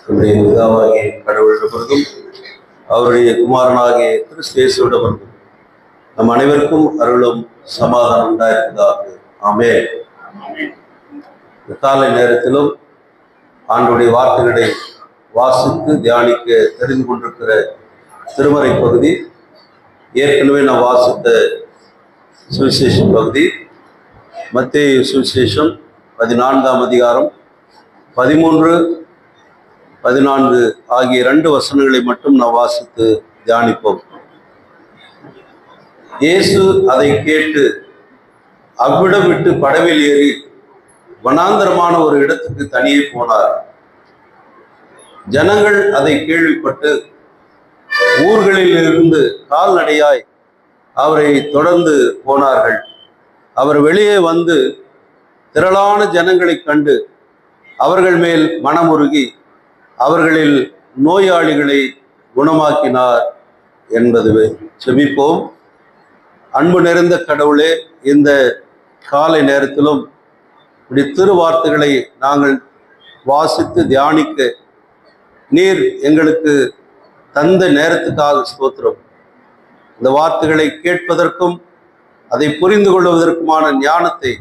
பிதாவாகிய கடவுளிடமிருந்தும் அவருடைய குமாரனாகிய கிறிஸ்து இயேசுவிடமிருந்தும் நம் அனைவருக்கும் அருளும் சமாதானம் உண்டாயிருப்பதாக. ஆமென். காலை நேரத்திலும் ஆண்டவருடைய வார்த்தைகளை வாசித்து தியானிக்க தெரிந்து கொண்டிருக்கிற திருமறை பகுதி ஏற்கனவே நான் வாசித்த சுவிசேஷம் பகுதி மத்தேயு சுவிசேஷம் 14ஆம் அதிகாரம் 13, 14 ஆகிய 2 வசனங்களை மட்டும் நான் வாசித்து தியானிப்போம். இயேசு அதை கேட்டு அவ்விடம் விட்டு படவில் ஏறி வனாந்தரமான ஒரு இடத்துக்கு தனியே போனார். ஜனங்கள் அதை கேள்விப்பட்டு ஊர்களில் இருந்து கால்நடையாய் அவரை தொடர்ந்து போனார்கள். அவர் வெளியே வந்து திரளான ஜனங்களை கண்டு அவர்கள் மேல் மனமுருகி அவர்களில் நோயாளிகளை குணமாக்கினார் என்பதுவே. செபிப்போம். அன்பு நிறைந்த கடவுளே, இந்த காலை நேரத்திலும் இப்படி திருவார்த்தைகளை நாங்கள் வாசித்து தியானிக்க நீர் எங்களுக்கு தந்த நேரத்துக்காக ஸ்தோத்திரம். இந்த வார்த்தைகளை கேட்பதற்கும் அதை புரிந்து கொள்வதற்குமான ஞானத்தை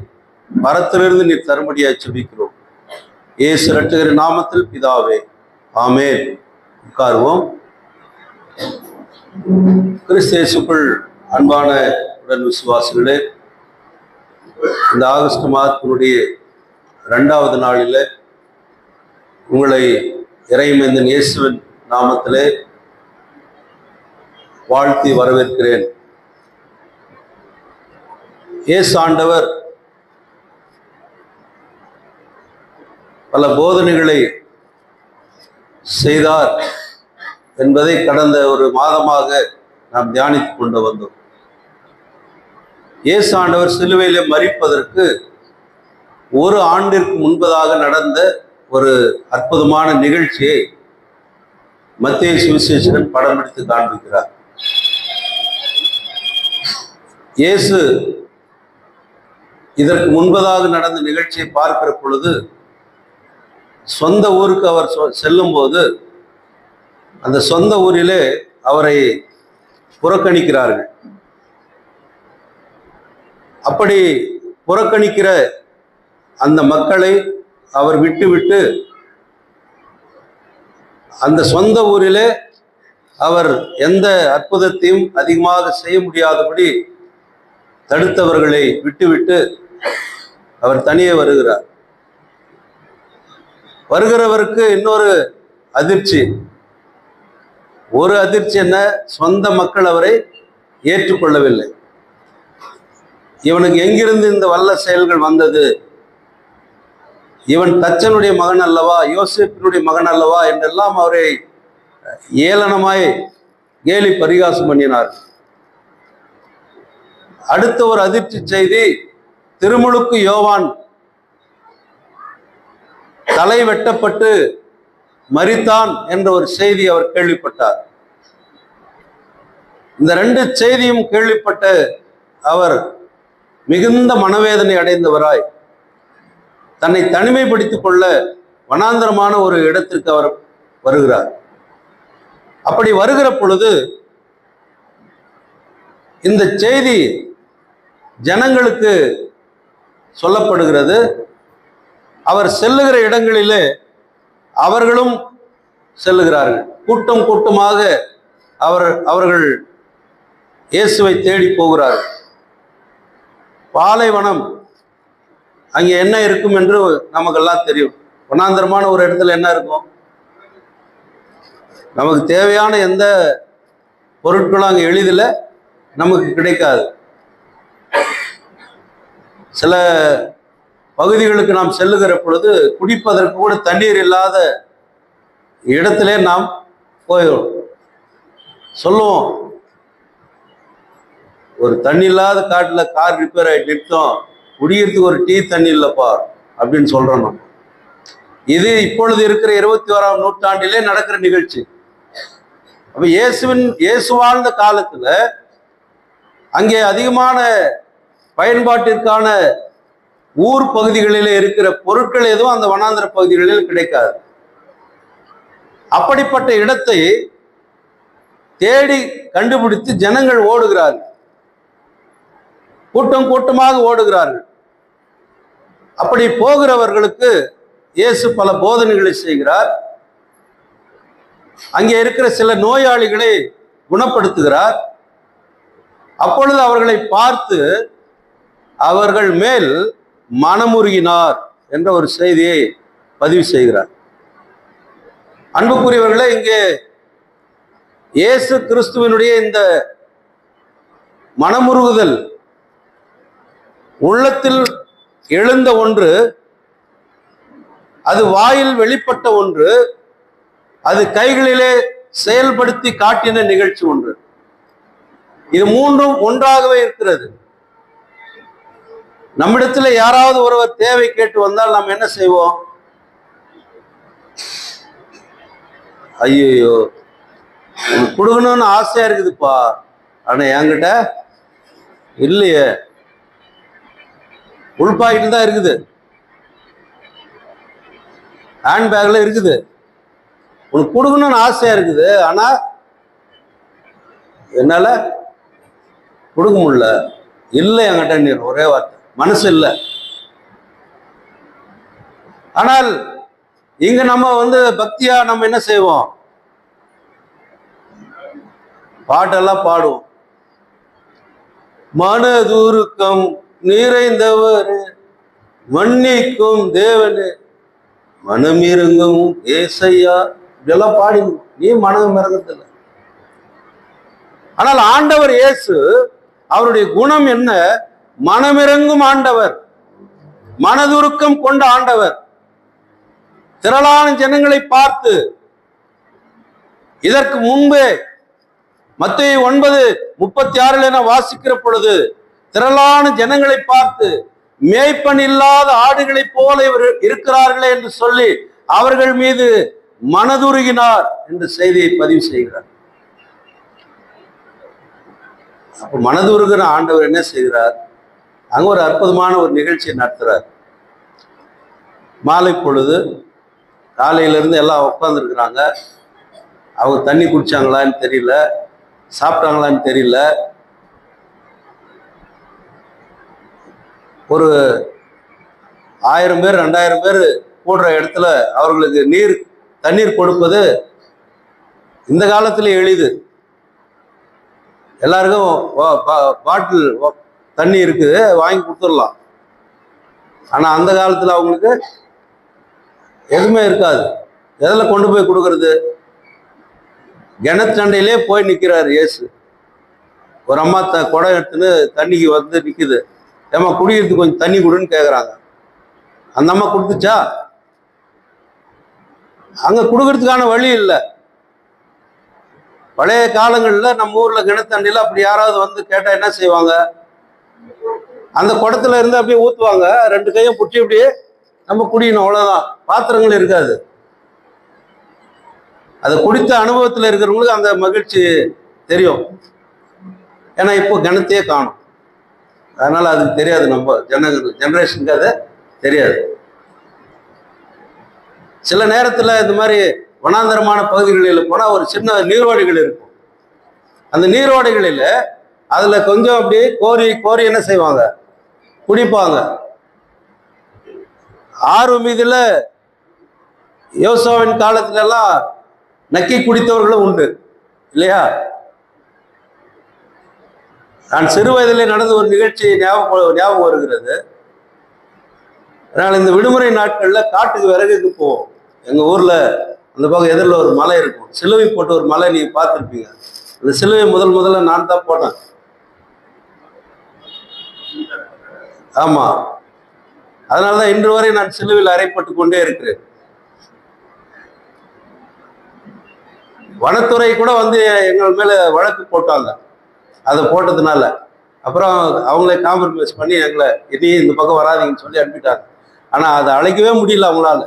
மரத்திலிருந்து நீர் தரும்படியாய் செபிக்கிறோம். இயேசு இரட்சகர் நாமத்தில் பிதாவே, ஆமென். உட்காருவோம். கிறிஸ்து இயேசுக்குள் அன்பான உடன் விசுவாசிகளே, இந்த ஆகஸ்ட் மாதத்தினுடைய 2வது நாளில் உங்களை இறைமைந்தன் இயேசுவின் நாமத்திலே வாழ்த்தி வரவேற்கிறேன். இயேசு ஆண்டவர் பல போதனைகளை செய்தார் என்பதை கடந்த ஒரு மாதமாக நாம் தியானித்துக் கொண்டு வந்தோம். இயேசு ஆண்டவர் சிலுவையிலே மரிப்பதற்கு 1 ஆண்டிற்கு முன்பதாக நடந்த ஒரு அற்புதமான நிகழ்ச்சியை மத்தேயு சுவிசேஷகன் படம் எடுத்து காண்பிக்கிறார். இயேசு இதற்கு முன்பதாக நடந்த நிகழ்ச்சியை பார்க்கிற பொழுது சொந்த ஊருக்கு அவர் செல்லும் போது அந்த சொந்த ஊரிலே அவரை புறக்கணிக்கிறார்கள். அப்படி புறக்கணிக்கிற அந்த மக்களை அவர் விட்டு அந்த சொந்த ஊரிலே அவர் எந்த அற்புதத்தையும் அதிகமாக செய்ய முடியாதபடி தடுத்தவர்களை விட்டு அவர் தனியே வருகிறார். வருகிறவருக்கு இன்னொரு அதிர்ச்சி. ஒரு அதிர்ச்சி என்ன? சொந்த மக்கள் அவரை ஏற்றுக்கொள்ளவில்லை. இவனுக்கு எங்கிருந்து இந்த வல்ல செயல்கள் வந்தது? இவன் தச்சனுடைய மகன் அல்லவா, யோசேப்பினுடைய மகன் அல்லவா என்றெல்லாம் அவரை ஏளனமாய் கேலி பரிகாசம் பண்ணினார். அடுத்த ஒரு அதிர்ச்சி செய்தி, திருமுழுக்கு யோவான் தலை வெட்டப்பட்டு மரித்தான் என்ற ஒரு செய்தி அவர் கேள்விப்பட்டார். இந்த 2 செய்தியும் கேள்விப்பட்ட அவர் மிகுந்த மனவேதனை அடைந்தவராய் தன்னை தனிமைப்படுத்திக் கொள்ள வனாந்தரமான ஒரு இடத்திற்கு அவர் வருகிறார். அப்படி வருகிற பொழுது இந்த செய்தி ஜனங்களுக்கு சொல்லப்படுகிறது. அவர் செல்லுகிற இடங்களிலே அவர்களும் செல்லுகிறார்கள். கூட்டம் கூட்டமாக அவர்கள் இயேசுவை தேடி போகிறார்கள். பாலைவனம், அங்கே என்ன இருக்கும் என்று நமக்கெல்லாம் தெரியும். வனாந்தரமான ஒரு இடத்துல என்ன இருக்கும்? நமக்கு தேவையான எந்த பொருட்களும் அங்கே எளிதில் நமக்கு கிடைக்காது. சில பகுதிகளுக்கு நாம் செல்லுகிற பொழுது குடிப்பதற்கு கூட தண்ணீர் இல்லாத இடத்திலே நாம் போயிடும். சொல்லுவோம், ஒரு தண்ணி இல்லாத காட்டில் கார் ரிப்பேர் ஆகிட்டு நிறுத்தோம், குடிக்கிறதுக்கு ஒரு டீ தண்ணி இல்லைப்பா அப்படின்னு சொல்றோம். நம்ம இது இப்பொழுது இருக்கிற 21ஆம் நூற்றாண்டிலே நடக்கிற நிகழ்ச்சி. அப்ப இயேசு வாழ்ந்த காலத்துல அங்கே அதிகமான பயன்பாட்டிற்கான ஊர் பகுதிகளிலே இருக்கிற பொருட்கள் எதுவும் அந்த வனாந்திர பகுதிகளில் கிடைக்காது. அப்படிப்பட்ட இடத்தை தேடி கண்டுபிடித்து ஜனங்கள் ஓடுகிறார்கள், கூட்டம் கூட்டமாக ஓடுகிறார்கள். அப்படி போகிறவர்களுக்கு இயேசு பல போதனைகளை செய்கிறார். அங்கே இருக்கிற சில நோயாளிகளை குணப்படுத்துகிறார். அப்பொழுது அவர்களை பார்த்து அவர்கள் மேல் மனமுருகினார் என்ற ஒரு செய்தியை பதிவு செய்கிறார். அன்புக்குரியவர்களே, இங்கே இயேசு கிறிஸ்துவினுடைய இந்த மனமுருகுதல் உள்ளத்தில் எழுந்த ஒன்று, அது வாயில் வெளிப்பட்ட ஒன்று, அது கைகளிலே செயல்படுத்தி காட்டின நிகழ்ச்சி ஒன்று. இது மூன்றும் ஒன்றாகவே இருக்கிறது. நம்மிடத்துல யாராவது ஒருவர் தேவை கேட்டு வந்தால் நாம் என்ன செய்வோம்? ஐயோ, கொடுக்கணும்னு ஆசையா இருக்குதுப்பா, ஆனா என்கிட்ட இல்லையே, உள்பாக்கிட்டு தான் இருக்குது, ஹேண்ட்பேக்ல இருக்குது, உனக்கு கொடுக்கணும்னு ஆசையா இருக்குது, ஆனா என்னால கொடுக்க முடியல, இல்லை என்கிட்ட நீர், ஒரே வார்த்தை, மனசு இல்லை. ஆனால் இங்க நம்ம பக்தியா நம்ம என்ன செய்வோம்? பாட்டெல்லாம் பாடுவோம். மனதுருக்கம் நிறைந்தவர் மன்னிக்கும் தேவனே, மனம் இறங்கும் ஏசையா, இதெல்லாம் பாடி நீ மனம் இறங்கத்தில்லை. ஆனால் ஆண்டவர் இயேசு, அவருடைய குணம் என்ன? மனமிறங்கும் ஆண்டவர், மனதுருக்கம் கொண்ட ஆண்டவர். திரளான ஜனங்களை பார்த்து, இதற்கு முன்பே மத்தேயு 9:36 என வாசிக்கிற பொழுது, திரளான ஜனங்களை பார்த்து மேய்ப்பன் இல்லாத ஆடுகளைப் போல இவர் இருக்கிறார்களே என்று சொல்லி அவர்கள் மீது மனதுருகினார் என்று செய்தியை பதிவு செய்கிறார். அப்ப மனதுருகிற ஆண்டவர் என்ன செய்கிறார்? அங்க ஒரு அற்புதமான ஒரு நிகழ்ச்சியை நடத்துறார். மாலை பொழுது காலையிலிருந்து எல்லாம் உட்கார்ந்துருக்கிறாங்க. அவங்க தண்ணி குடிச்சாங்களான்னு தெரியல, சாப்பிட்டாங்களான்னு தெரியல. ஒரு 1000 பேர் 2000 பேர் கூடுற இடத்துல அவர்களுக்கு தண்ணீர் கொடுப்பது இந்த காலத்துல எளிது. எல்லாருக்கும் பாட்டில் தண்ணி இருக்குது, வாங்கி கொடுத்துடலாம். ஆனா அந்த காலத்துல அவங்களுக்கு எதுவுமே இருக்காது. எதில் கொண்டு போய் கொடுக்கறது? கிணச்சண்டையிலே போய் நிற்கிறார் இயேசு. ஒரு அம்மா குடம் எடுத்துன்னு தண்ணிக்கு நிற்குது. ஏமா குடிக்கிறதுக்கு கொஞ்சம் தண்ணி கொடுன்னு கேட்குறாங்க. அந்த அம்மா கொடுத்துச்சா? அங்க கொடுக்கறதுக்கான வழி இல்லை. பழைய காலங்களில் நம்ம ஊர்ல கிணத்தண்ணியில் அப்படி யாராவது கேட்டா என்ன செய்வாங்க? அந்த குடத்துல இருந்து அப்படியே ஊத்துவாங்க, 2 கையும் புட்டி அப்படியே நம்ம குடிக்கணும், அவ்வளவுதான். பாத்திரங்கள் இருக்காது. அதை குடித்த அனுபவத்தில் இருக்கிறவங்களுக்கு அந்த மகிழ்ச்சி தெரியும். ஏன்னா இப்போ கிணத்தையே காணும், அதனால அதுக்கு தெரியாது. நம்ம ஜெனரேஷனுக்கு அது தெரியாது. சில நேரத்தில் இந்த மாதிரி வனாந்தரமான பகுதிகளில் போனால் ஒரு சின்ன நீரோடைகள் இருக்கும். அந்த நீரோடைகளில் அதுல கொஞ்சம் அப்படியே கோரி என்ன செய்வாங்க? குடிப்பாங்க. ஆறு மீதுல யோசுவாவின் காலத்துல எல்லாம் நக்கி குடித்தவர்களும் உண்டு இல்லையா? நான் சிறு வயதிலே நடந்த ஒரு நிகழ்ச்சி ஞாபகம் வருகிறது. அதனால இந்த விடுமுறை நாட்கள்ல காட்டுக்கு விறகுக்கு போவோம். எங்க ஊர்ல அந்த பக்கம் எதிரில் ஒரு மலை இருக்கும், சிலுவை போட்ட ஒரு மலை, நீங்க பார்த்துருப்பீங்க. அந்த சிலுவை முதல்ல நான் தான் போட்டேன். ஆமா, அதனாலதான் இன்று வரை நான் சிலுவையில் அறைப்பட்டு கொண்டே இருக்கிறேன். வனத்துறை கூட எங்கள் மேல வழக்கு போட்டாங்க. அதை போட்டதுனால அப்புறம் அவங்களே காம்ப்ரமைஸ் பண்ணி எங்களை இனி இந்த பக்கம் வராதிங்கன்னு சொல்லி அனுப்பிட்டாங்க. ஆனா அதை அழைக்கவே முடியல அவங்களால.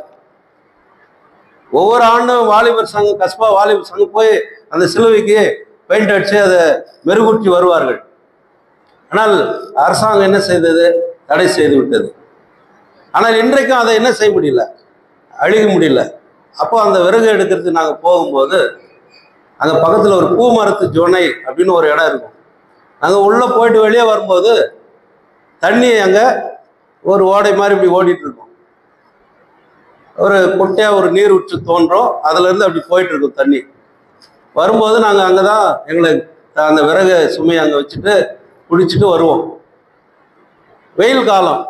ஒவ்வொரு ஆண்டும் வாலிபர் சங்கம், கஸ்பா வாலிபர் சங்கம் போய் அந்த சிலுவைக்கு பெயிண்ட் அடிச்சு அதை மெருகூட்டி வருவார்கள். ஆனால் அரசாங்கம் என்ன செய்தது? தடை செய்து விட்டது. ஆனால் இன்றைக்கும் அதை என்ன செய்ய முடியல, அழிக்க முடியல. அப்போ அந்த விறகு எடுக்கிறதுக்கு நாங்கள் போகும்போது அங்கே பக்கத்தில் ஒரு பூ மரத்து ஜோனை அப்படின்னு ஒரு இடம் இருக்கும். நாங்கள் உள்ளே போயிட்டு வெளியே வரும்போது தண்ணி அங்கே ஒரு ஓடை மாதிரி இப்படி ஓடிட்டு இருக்கும். ஒரு குட்டையாக ஒரு நீர் உற்று தோன்றும், அதுலேருந்து அப்படி போயிட்டு இருக்கும் தண்ணி. வரும்போது நாங்கள் அங்கே தான் எங்களை அந்த விறகு சுமையை அங்கே வச்சுட்டு குடிச்சிட்டு வருவோம். வெயில் காலம்,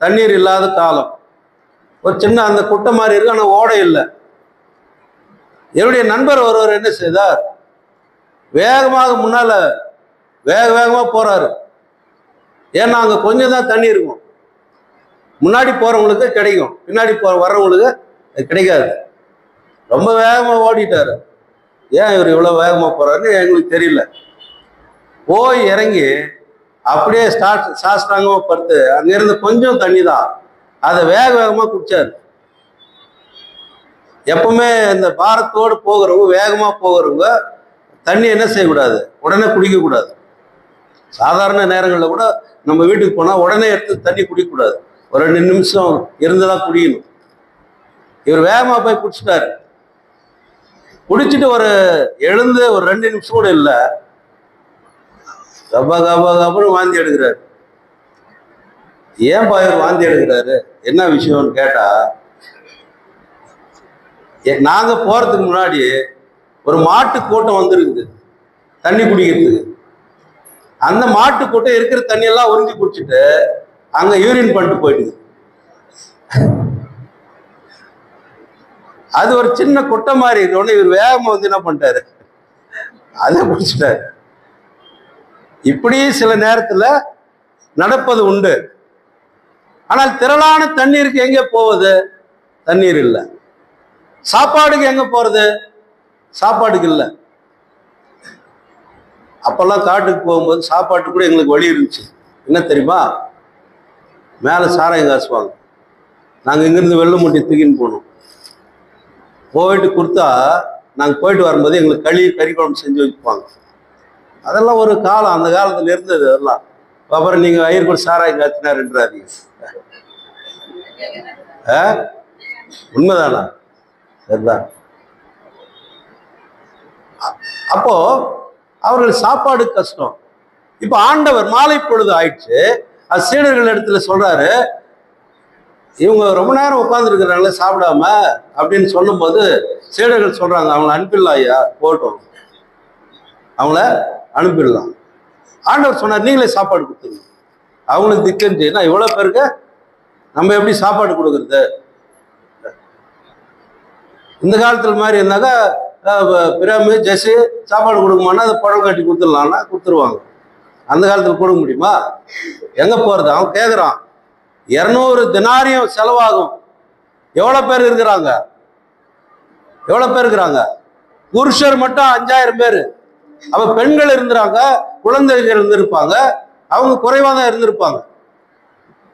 தண்ணீர் இல்லாத காலம். ஒரு சின்ன அந்த குட்டை மாதிரி இருக்கு, ஆனால் ஓடை இல்லை. என்னுடைய நண்பர் ஒருவர் என்ன செய்தார், வேகமாக முன்னால வேகமாக போறாரு. ஏன்னா அங்கே கொஞ்சம் தான் தண்ணி இருக்கும். முன்னாடி போறவங்களுக்கு கிடைக்கும், பின்னாடி வர்றவங்களுக்கு கிடைக்காது. ரொம்ப வேகமாக ஓடிட்டாரு. ஏன் இவர் இவ்வளோ வேகமாக போறாருன்னு எங்களுக்கு தெரியல. போய் இறங்கி அப்படியே சாஸ்திராங்கமாக படுத்து அங்கிருந்து கொஞ்சம் தண்ணி தான், அதை வேகமாக குடிச்சாரு. எப்பவுமே இந்த பாரத்தோடு போகிறவங்க, வேகமாக போகிறவங்க தண்ணி என்ன செய்யக்கூடாது, உடனே குடிக்கக்கூடாது. சாதாரண நேரங்களில் கூட நம்ம வீட்டுக்கு போனால் உடனே எடுத்து தண்ணி குடிக்கக்கூடாது, ஒரு 2 நிமிஷம் இருந்துதான் குடிக்கணும். இவர் வேகமாக போய் குடிச்சிட்டாரு. குடிச்சிட்டு எழுந்து ஒரு 2 நிமிஷம் கூட இல்லை, கபா கபா கபன்னு வாந்தி எடுக்கிறாரு. ஏன்பா இவர் வாந்தி எடுக்கிறாரு, என்ன விஷயம்னு கேட்டா, நாங்க போறதுக்கு முன்னாடி ஒரு மாட்டு கூட்டம் வந்துருக்குது தண்ணி குடிக்கிறதுக்கு. அந்த மாட்டு கூட்டம் இருக்கிற தண்ணியெல்லாம் உறிஞ்சி குடிச்சிட்டு அங்க யூரின் பண்ணிட்டு போயிடுது. அது ஒரு சின்ன குட்டை மாதிரி இருக்கணும். இவர் வேகமா வந்து என்ன பண்ணிட்டாரு, அதை குடிச்சிட்டாரு. இப்படி சில நேரத்துல நடப்பது உண்டு. ஆனால் திரளான தண்ணீருக்கு எங்க போவது, தண்ணீர் இல்லை. சாப்பாடுக்கு எங்க போறது, சாப்பாடுக்கு இல்லை. அப்பெல்லாம் காட்டுக்கு போகும்போது சாப்பாட்டுக்கு கூட எங்களுக்கு வழி இருந்துச்சு. என்ன தெரியுமா, மேலே சாராயம் காசுவாங்க. நாங்கள் இங்கிருந்து வெள்ளை மூட்டை தூக்கின்னு போனோம். போயிட்டு கொடுத்தா நாங்கள் போயிட்டு வரும்போது எங்களுக்கு கறி குழம்பு செஞ்சு வச்சுப்பாங்க. அதெல்லாம் ஒரு காலம், அந்த காலத்தில் இருந்தது அதெல்லாம். அப்புறம் நீங்கள் ஐயர் கூட சாராயம் காய்ச்சினாருன்றாதீங்க. உண்மைதானா? சரிதான். அப்போ அவர்கள் சாப்பாடு கஷ்டம். இப்ப ஆண்டவர் மாலை பொழுது ஆயிடுச்சு, அது சீடர்கள் இடத்துல சொல்றாரு, இவங்க ரொம்ப நேரம் உட்கார்ந்து இருக்கிறாங்களே சாப்பிடாம அப்படின்னு சொல்லும் போது சீடர்கள் சொல்றாங்க, அவங்கள அனுப்பிடலாம் ஐயா, போட்டோம், அவங்கள அனுப்பிடலாம். ஆண்டவர் சொன்னார், நீங்களே சாப்பாடு கொடுத்துருங்க. அவங்களுக்கு திக்குன்னு, நான் இவ்வளவு பேருக்கு நம்ம எப்படி சாப்பாடு கொடுக்குறது? இந்த காலத்துல மாதிரி இருந்தாக்கா பிரேமு ஜெஸ்ஸி சாப்பாடு கொடுக்குமானா அதை பழம் கட்டி கொடுத்துடலாம்னா கொடுத்துருவாங்க. அந்த காலத்தில் கொடுக்க முடியுமா? எங்க போறது? அவன் கேட்குறான், 200 தினாரியம் செலவாகும். எவ்வளோ பேர் இருக்கிறாங்க, எவ்வளோ பேர் இருக்கிறாங்க? புருஷர் மட்டும் 5000 பேர். அப்ப பெண்கள் இருந்துறாங்க, குழந்தைகள் இருந்திருப்பாங்க, அவங்க குறைவாக தான் இருந்திருப்பாங்க.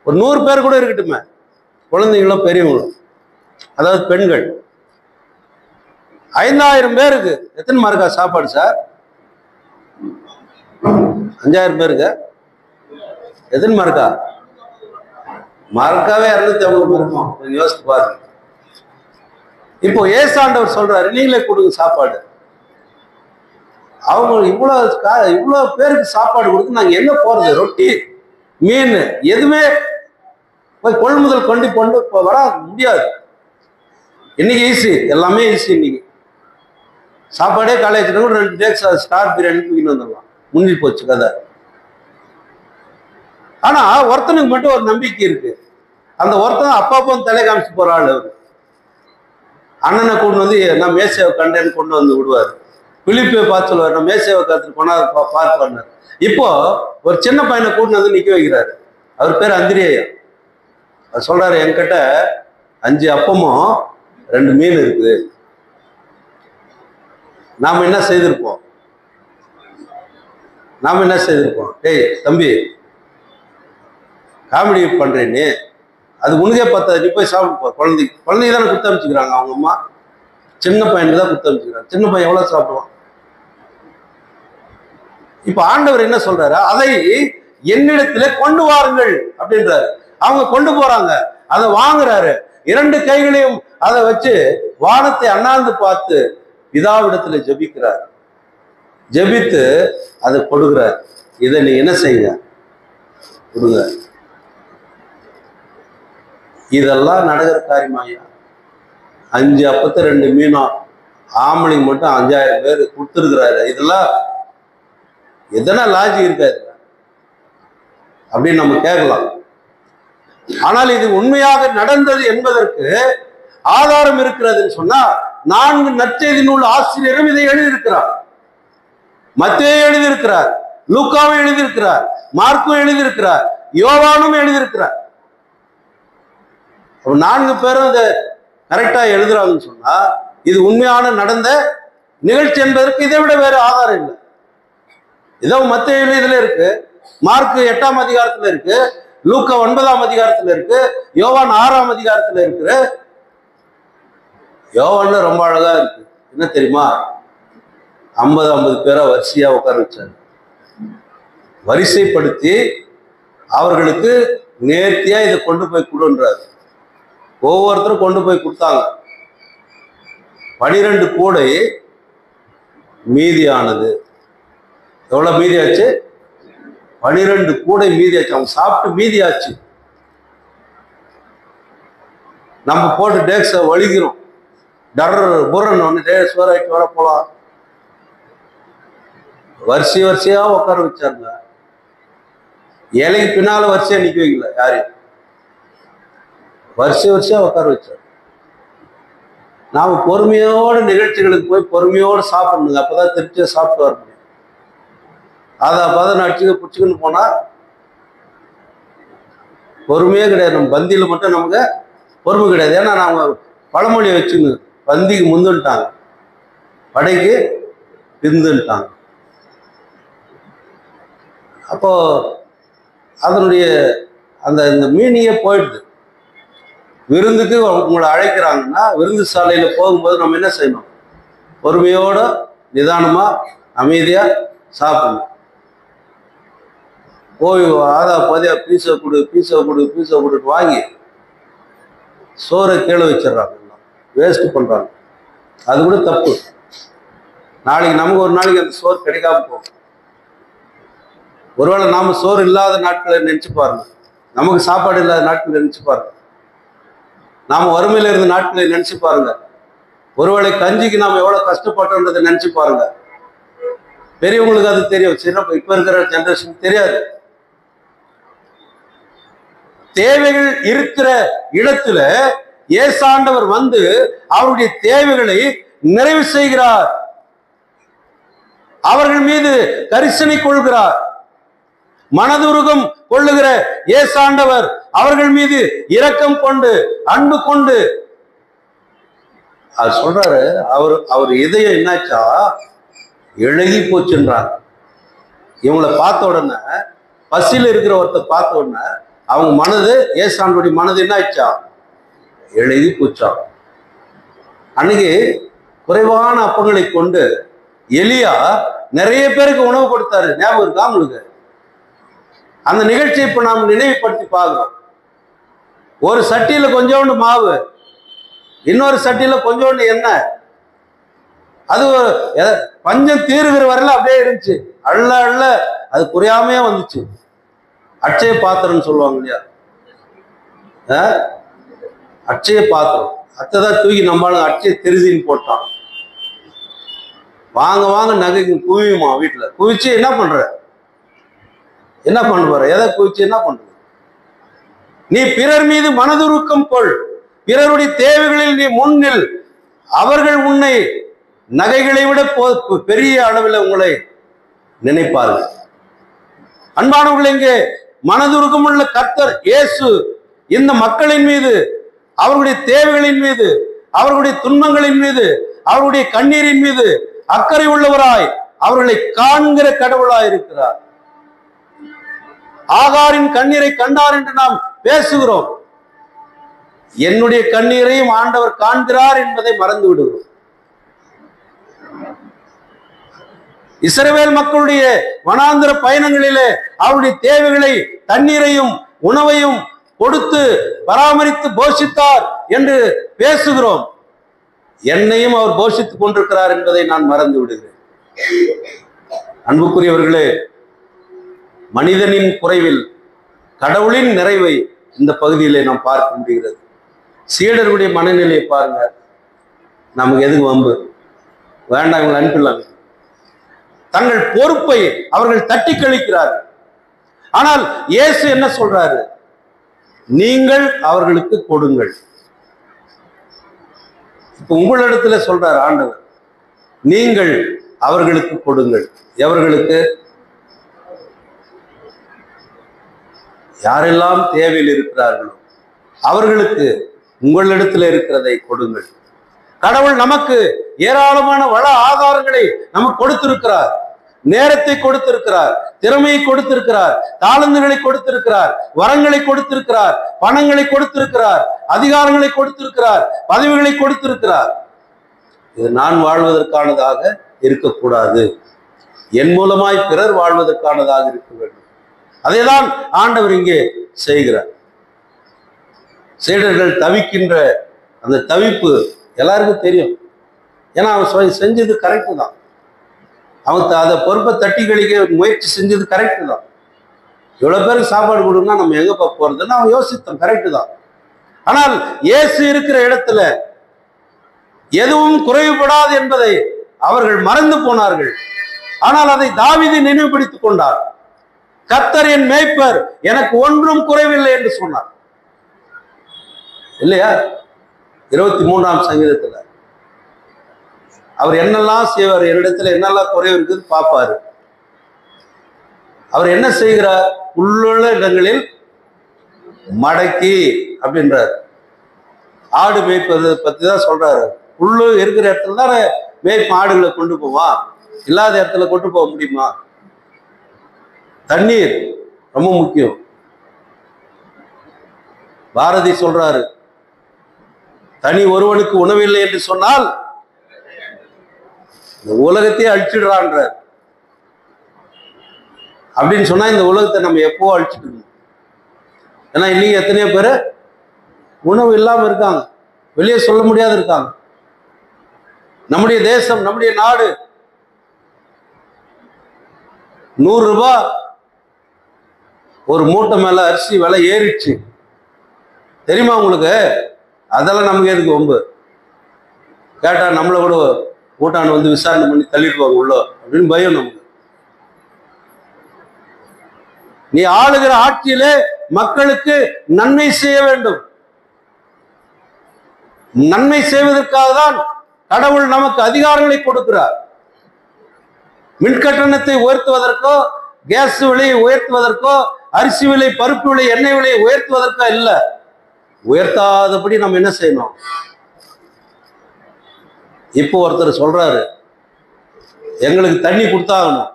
ஒரு 100 பேர் கூட இருக்கட்டுமே, குழந்தைங்களும் பெரியவங்களும், அதாவது பெண்கள். 5000 பேருக்கு எத்தனை மார்க்கா சாப்பாடு சார்? 5000 பேருக்கு எத்தனை மார்க்கா? மார்க்காவே 250 இருக்கும். யோசித்து பாருங்க. இப்போ ஏசாண்டவர் சொல்றாரு, நீங்களே கொடுங்க சாப்பாடு. அவங்க இவ்வளவு பேருக்கு சாப்பாடு கொடுத்து நாங்க எங்க போறது? ரொட்டி மீன் எதுவுமே போய் கொள்முதல் கொண்டு வர முடியாது. இன்னைக்கு ஈஸி, எல்லாமே ஈஸி. இன்னைக்கு சாப்பாடே காலேஜ் 2 டேக்ஸ் ஸ்டார் பிரியாணி தூக்கிட்டு வந்துடலாம், முடிஞ்சு போச்சு கதை. ஆனா ஒருத்தனுக்கு மட்டும் ஒரு நம்பிக்கை இருக்கு. அந்த ஒருத்தன் அப்பப்போ தலை காமிச்சு போற ஆள். அவரு அண்ணனை கொண்டு வந்து நான் மேசேவை கண்டேன்னு கொண்டு வந்து விடுவார். பிலிப்பை பார்த்து சொல்லுவார், நான் மேசேவை காத்து கொண்டா பார்த்து பண்ணார். இப்போ ஒரு சின்ன பையனை கூட்டு வந்து நிக்க வைக்கிறாரு. அவர் பேர் அந்திரேயா. அவர் சொல்றாரு, என்கிட்ட 5 அப்பமும் 2 மீன் இருக்குது. நாம என்ன செய்திருப்போம்? டேய் தம்பி, காமெடி பண்றேன்னு அது உனக்கே பார்த்தா, நீ போய் சாப்பிட்டு. குழந்தைக்கு தானே குத்த அமைச்சுக்கிறாங்க அவங்க அம்மா, சின்ன பையனுக்கு தான் குத்த அமைச்சுக்கிறாங்க. சின்ன பையன் எவ்வளவு சாப்பிடுவான்? இப்ப ஆண்டவர் என்ன சொல்றாரு, அதை என்னிடத்துல கொண்டு வாருங்கள் அப்படின்றாரு. அவங்க கொண்டு போறாங்க, அதை வாங்குறாரு. 2 கைகளையும் அதை வச்சு வானத்தை அண்ணாந்து பார்த்து பிதாவிடத்துல ஜெபிக்கிறார். ஜெபித்து அதை கொடுக்கிறார். இதை நீ என்ன செய்யுங்க, கொடுங்க. இதெல்லாம் நடக்கிற காரியமாயா? 5 அப்பத்தை 2 மீனும், ஆம்பளைங்க மட்டும் 5000 பேர் கொடுத்துருக்கிறாரு. இதெல்லாம் எதனா லாஜிக் இருக்காது அப்படின்னு நம்ம கேட்கலாம். ஆனால் இது உண்மையாக நடந்தது என்பதற்கு ஆதாரம் இருக்கிறதுன்னு சொன்னா 4 நற்செய்தி நூல் ஆசிரியரும் இதை எழுதியிருக்கிறார். மத்தேயு எழுதியிருக்கிறார், லூக்காவும் எழுதியிருக்கிறார், மார்க்கும் எழுதியிருக்கிறார், யோவானும் எழுதியிருக்கிறார். 4 பேரும் இதை கரெக்டா எழுதுறாங்கன்னு சொன்னா இது உண்மையான நடந்த நிகழ்ச்சி என்பதற்கு இதை விட வேற ஆதாரம் இல்லை. இதோ மத்தேயு இதுல இருக்கு, மார்க் 8ஆம் அதிகாரத்துல இருக்கு, லூக்கா 9ஆம் அதிகாரத்துல இருக்கு, யோவான் 6ஆம் அதிகாரத்துல இருக்கு. யோவான்ல ரொம்ப அழகா இருக்கு. என்ன தெரியுமா? 50 பேரா வரிசையா உட்கார வச்சாரு. வரிசைப்படுத்தி அவர்களுக்கு நேர்த்தியா இதை கொண்டு போய் கொடுன்றாரு. ஒவ்வொருத்தரும் கொண்டு போய் கொடுத்தாங்க. 12 கூடை மீதியானது. எவ்வளவு மீதியாச்சு? 12 கூடை மீதியாச்சு. அவங்க சாப்பிட்டு மீதியாச்சு. நம்ம போட்டு டேக்ஸை வலிக்கிறோம், டர் புறன்னு ஒன்று டேக்ஸ் வர ஆயிட்டு வர போலாம். வரிசையா உட்கார வச்சாருங்க. இலைக்கு பின்னால வரிசையா நிக்க வைக்கல யாரையும், வரிசையா உட்கார வச்சார். நாம பொறுமையோட நிகழ்ச்சிகளுக்கு போய் பொறுமையோடு சாப்பிடணுங்க. அப்பதான் திருப்தியா சாப்பிட்டு வர முடியும். அதை அடிச்சுக்க பிடிச்சிக்கின்னு போனா பொறுமையே கிடையாது. நம்ம பந்தியில மட்டும் நமக்கு பொறுமை கிடையாது. ஏன்னா நாம பழமொழியை வச்சுங்க, பந்திக்கு முந்துட்டாங்க, படைக்கு பிந்துட்டாங்க. அப்போ அதனுடைய இந்த மீனிங்கே போயிடுது. விருந்துக்கு உங்களை அழைக்கிறாங்கன்னா விருந்து சாலையில போகும்போது நம்ம என்ன செய்யணும்? பொறுமையோட நிதானமா அமைதியா சாப்பிடணும். போய் பாதியா பீஸா கொடுன்னு வாங்கி சோறை கீழே வச்சிடறாங்க, வேஸ்ட் பண்றாங்க. அது கூட தப்பு. நாளைக்கு நமக்கு ஒரு நாளைக்கு அந்த சோறு கிடைக்காம போகும். ஒருவேளை நாம சோறு இல்லாத நாட்களை நினைச்சு பாருங்க, நமக்கு சாப்பாடு இல்லாத நாட்களை நினைச்சு பாருங்க, நாம வறுமையில இருந்த நாட்களை நினைச்சு பாருங்க, ஒருவேளை கஞ்சிக்கு நாம எவ்வளவு கஷ்டப்பட்டோன்றதை நினைச்சு பாருங்க. பெரியவங்களுக்கு அது தெரியும், சின்ன இப்ப இருக்கிற ஜெனரேஷன் தெரியாது. தேவைகள் இருக்கிற இடத்துல ஏசாண்டவர் வந்து அவருடைய தேவைகளை நிறைவு செய்கிறார். அவர்கள் மீது கரிசனை கொள்கிறார். மனதுருகம் கொள்ளுகிற ஏசாண்டவர் அவர்கள் மீது இரக்கம் கொண்டு அன்பு கொண்டு அது சொல்றாரு. அவர் இதயம் என்னாச்சா இழகி போச்சுன்றார். இவங்களை பார்த்த உடனே, பசியில் இருக்கிற ஒருத்தர் பார்த்த உடனே அவங்க மனது, ஏசாண்டுடைய மனது என்ன ஆயிடுச்சா? எழுதி போச்சா. அன்னைக்கு குறைவான அப்பங்களை கொண்டு எலியா நிறைய பேருக்கு உணவு கொடுத்தாரு. ஞாபகம் இருக்கா உங்களுக்கு? அந்த நிகழ்ச்சியை இப்ப நாம் நினைவுபடுத்தி பார்க்கிறோம். ஒரு சட்டியில கொஞ்சோண்டு மாவு, இன்னொரு சட்டியில கொஞ்சோண்டு எண்ணெய். அது பஞ்சம் தீருகிற வரையில அப்படியே இருந்துச்சு. அள்ள அள்ள அது குறையாமையே வந்துச்சு. அட்சய பாத்திரம்னு சொல்லுவாங்க இல்லையா? அட்சய பாத்திரம். அத்தைதான் தூக்கி நம்மளும் அட்சய திருதின்னு போட்டான். வாங்க நகைக்கு குவியுமா வீட்டுல? குவிச்சு என்ன பண்ற எதை குவிச்சு என்ன பண்ற? நீ பிறர் மீது மனதுருக்கம் கொள், பிறருடைய தேவைகளில் நீ முன்னில். அவர்கள் உன்னை நகைகளை விட பெரிய அளவில் உங்களை நினைப்பார்கள். அன்பானவர்கள், இங்கே மனதுருக்கம் உள்ள கர்த்தர் இயேசு இந்த மக்களின் மீது, அவர்களுடைய தேவைகளின் மீது, அவர்களுடைய துன்பங்களின் மீது, அவர்களுடைய கண்ணீரின் மீது அக்கறை உள்ளவராய் அவர்களை காண்கிற கடவுளாய் இருக்கிறார். ஆகாரின் கண்ணீரை கண்டார் என்று நாம் பேசுகிறோம். என்னுடைய கண்ணீரையும் ஆண்டவர் காண்கிறார் என்பதை மறந்து விடுகிறோம். இஸ்ரவேல் மக்களுடைய வனாந்திர பயணங்களிலே அவருடைய தேவைகளை தண்ணீரையும் உணவையும் கொடுத்து பராமரித்து போஷித்தார் என்று பேசுகிறோம். என்னையும் அவர் போஷித்துக் கொண்டிருக்கிறார் என்பதை நான் மறந்து விடுகிறேன். அன்புக்குரியவர்களே, மனிதனின் குறைவில் கடவுளின் நிறைவை இந்த பகுதியிலே நாம் பார்க்க முடிகிறது. சீடர்களுடைய மனநிலையை பாருங்க. நமக்கு எதுக்கு வம்பு, வேண்டாம், இவங்களை அனுப்பிடலாம். தங்கள் பொறுப்பை அவர்கள் தட்டி கழிக்கிறார்கள். ஆனால் இயேசு என்ன சொல்றாரு? நீங்கள் அவர்களுக்கு கொடுங்கள். இப்ப உங்களிடத்துல சொல்றாரு ஆண்டவர், நீங்கள் அவர்களுக்கு கொடுங்கள். எவர்களுக்கு? யாரெல்லாம் தேவையில் இருக்கிறார்களோ அவர்களுக்கு உங்களிடத்தில் இருக்கிறதை கொடுங்கள். கடவுள் நமக்கு ஏராளமான வள ஆதாரங்களை நமக்கு கொடுத்திருக்கிறார். நேரத்தை கொடுத்திருக்கிறார், திறமையை கொடுத்திருக்கிறார், தாளந்துகளை கொடுத்திருக்கிறார், வரங்களை கொடுத்திருக்கிறார், பணங்களை கொடுத்திருக்கிறார், அதிகாரங்களை கொடுத்திருக்கிறார், பதவிகளை கொடுத்திருக்கிறார். இது நான் வாழ்வதற்கானதாக இருக்கக்கூடாது, என் மூலமாய் பிறர் வாழ்வதற்கானதாக இருக்க வேண்டும். அதைதான் ஆண்டவர் இங்கே செய்கிறார். சீடர்கள் தவிக்கின்ற அந்த தவிப்பு எல்லாருக்கும் தெரியும். ஏன்னா அவன் செஞ்சது கரெக்டு தான். அவன் அதை பொறுப்பை தட்டி கழிக்க முயற்சி செஞ்சது கரெக்டு தான். இவ்வளவு பேருக்கு சாப்பாடு கொடுங்கன்னா நம்ம எங்க போறதுன்னு அவன் யோசித்தான், கரெக்டு தான். ஆனால் இயேசு இருக்கிற இடத்துல எதுவும் குறைவுபடாது என்பதை அவர்கள் மறந்து போனார்கள். ஆனால் அதை தாவீது நினைவுபடுத்திக் கொண்டார். கர்த்தர் என் மேய்ப்பர், எனக்கு ஒன்றும் குறைவில்லை என்று சொன்னார் இல்லையா? 23ஆம் சங்கீதத்துல அவர் என்னெல்லாம் செய்வார், என்னிடத்துல என்னெல்லாம் குறைவு இருக்குது பார்ப்பாரு. அவர் என்ன செய்கிறார்? உள்ளுள்ள இடங்களில் மடக்கி அப்படின்றார். ஆடு மேய்ப்பதை பத்தி தான் சொல்றாரு. புல்லு இருக்கிற இடத்துல தான் மேய்ப்பு ஆடுகளை கொண்டு போவான், இல்லாத இடத்துல கொண்டு போக முடியுமா? தண்ணீர் ரொம்ப முக்கியம். பாரதி சொல்றாரு, தனி ஒருவனுக்கு உணவில்லை என்று சொன்னால் இந்த உலகத்தையே அழிச்சிடுறான்ற. அப்படின்னு சொன்னா இந்த உலகத்தை நம்ம எப்போ அழிச்சிட்டு. ஏன்னா இன்னைக்கு எத்தனையோ பேர் உணவு இல்லாம இருக்காங்க, வெளியே சொல்ல முடியாது இருக்காங்க. நம்முடைய தேசம், நம்முடைய நாடு 100 ரூபாய் ஒரு மூட்டை மேல அரிசி விலை ஏறிடுச்சு தெரியுமா உங்களுக்கு? அதெல்லாம் நமக்கு எதுக்கு வம்பு? கேட்டா நம்மளை கூட கூட்டாண்டு வந்து விசாரணை பண்ணி தள்ளிடுவாங்க உள்ள அப்படின்னு பயம் நமக்கு. நீ ஆளுகிற ஆட்சியிலே மக்களுக்கு நன்மை செய்ய வேண்டும். நன்மை செய்வதற்காக தான் கடவுள் நமக்கு அதிகாரங்களை கொடுக்கிறார். மின்கட்டணத்தை உயர்த்துவதற்கோ, கேஸ் விலையை உயர்த்துவதற்கோ, அரிசி விலை, பருப்பு விலை, எண்ணெய் விலையை உயர்த்துவதற்கோ இல்லை. உயர்த்தாதபடி நம்ம என்ன செய்யணும்? இப்போ ஒருத்தர் சொல்றாரு, எங்களுக்கு தண்ணி கொடுத்தாகணும்.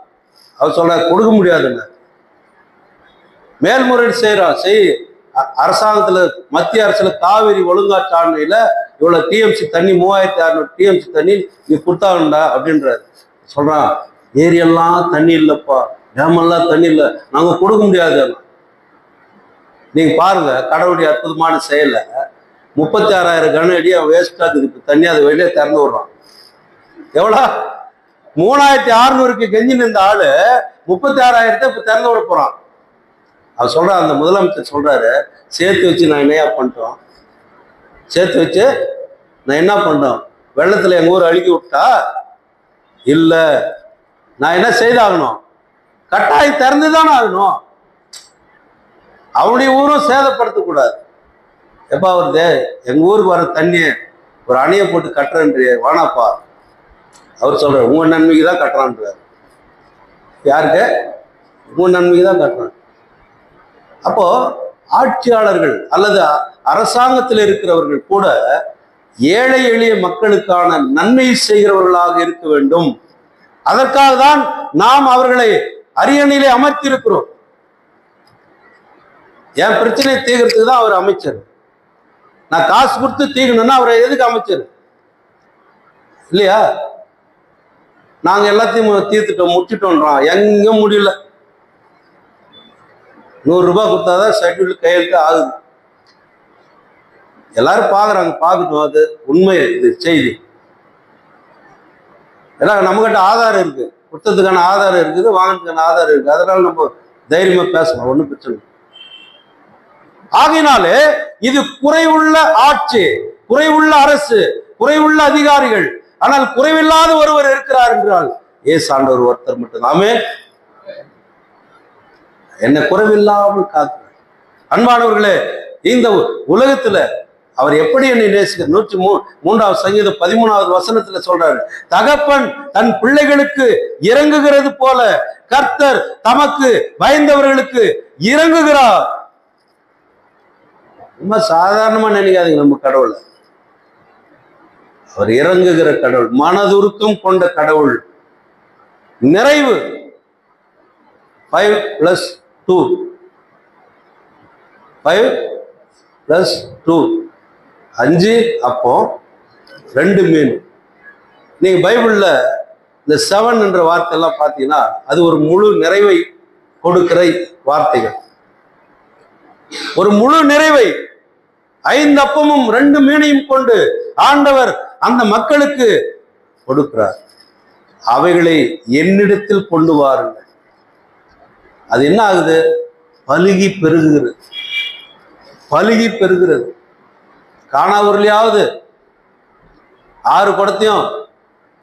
அவர் சொல்றாரு, கொடுக்க முடியாதுங்க. மேல்முறையீடு செய்யறோம், அரசாங்கத்துல, மத்திய அரசுல காவிரி ஒழுங்காற்று ஆணையில இவ்வளவு டிஎம்சி தண்ணி 3600 டிஎம்சி தண்ணி நீ கொடுத்தாங்கடா அப்படின்றாரு. சொல்றான், ஏரியெல்லாம் தண்ணி இல்லப்பா, டேமெல்லாம் தண்ணி இல்லை, நாங்க கொடுக்க முடியாது. நீங்க பாருங்க, கடவுளுடைய அற்புதமான செயலை. 36,000 கன அடி வேஸ்டா இருக்கு தண்ணி, அதை வெளியே திறந்து விடுறான். எவ்வளோ? 3600க்கு கெஞ்சி நின்ற ஆளு 36,000 இப்ப திறந்து விட போறான். அவர் சொல்றான், அந்த முதலமைச்சர் சொல்றாரு, சேர்த்து வச்சு நான் என்னையா பண்ணிட்டோம், சேர்த்து வச்சு நான் என்ன பண்ணோம், வெள்ளத்துல எங்க ஊர் அழுகி விட்டா இல்ல, நான் என்ன செய்தாகணும், கட்டாயம் திறந்துதானே ஆகணும். அவனுடைய ஊரும் சேதப்படுத்தக்கூடாது. எப்பா வருது, எங்க ஊருக்கு வர தண்ணியை ஒரு அணையை போட்டு கட்டுறேன்றிய, வானாப்பா. அவர் சொல்றாரு, உங்க நன்மைக்கு தான் கட்டுறான்றார். யாருக்கு? உங்க நன்மைக்கு தான் கட்டுறான். அப்போ ஆட்சியாளர்கள் அல்லது அரசாங்கத்தில் இருக்கிறவர்கள் கூட ஏழை எளிய மக்களுக்கான நன்மை செய்கிறவர்களாக இருக்க வேண்டும். அதற்காக தான் நாம் அவர்களை அரியணையிலே அமர்த்தியிருக்கிறோம். என் பிரச்சனையை தீர்க்கிறதுக்கு தான் அவர் அமைச்சர். நான் காசு கொடுத்து தீர்க்கணும்னா அவரை எதுக்கு அமைச்சர் இல்லையா? நாங்க எல்லாத்தையும் தீர்த்துட்டோம் முடிச்சிட்டோம்ன்றான். எங்க முடியல. 100 ரூபாய் கொடுத்தாதான் ஷெட்யூல் கையெழுத்து ஆகுது. எல்லாரும் பாக்குறாங்க, பார்க்கட்டும், அது உண்மை, இது செய்தி. ஏன்னா நம்மகிட்ட ஆதாரம் இருக்கு, குற்றத்துக்கான ஆதாரம் இருக்குது, வாங்கினதுக்கான ஆதாரம் இருக்கு. அதனால நம்ம தைரியமா பேசலாம், ஒன்றும் பிரச்சனை. ஆகையினாலே இது குறைவுள்ள ஆட்சி, குறைவுள்ள அரசு, குறைவுள்ள அதிகாரிகள், ஆனால் குறைவில்லாத ஒருவர் இருக்கிறார் என்றால் இயேசு ஆண்டவர் ஒருத்தர் மட்டும்தாமே. என்ன குறைவில்லாமல் காத்து. அன்பானவர்களே, இந்த உலகத்துல அவர் எப்படி என்னை நேசிக்க 103வது சங்கீதம் 13வது வசனத்துல சொல்றாரு, தகப்பன் தன் பிள்ளைகளுக்கு இறங்குகிறது போல கர்த்தர் தமக்கு பயந்தவர்களுக்கு இறங்குகிறார். ரொம்ப சாதாரணமா நினைக்காதீங்க நம்ம கடவுளை. அவர் இறங்குகிற கடவுள், மனதுருக்கம் கொண்ட கடவுள். நிறைவு 5+2 5+2 5 அப்போ 2 மீன். நீங்க பைபிள்ல இந்த 7 என்ற வார்த்தை எல்லாம் பார்த்தீங்கன்னா அது ஒரு முழு நிறைவை கொடுக்கிற வார்த்தைகள். ஒரு முழு நிறைவை 5 அப்பமும் 2 மீனையும் கொண்டு ஆண்டவர் அந்த மக்களுக்கு கொடுக்கிறார். அவைகளை என்னிடத்தில் கொண்டு வாருங்கள். அது என்ன ஆகுது? பலுகி பெருகுகிறது, பலுகி பெருகிறது. காணாவூர்லயாவது 6 குடத்தையும்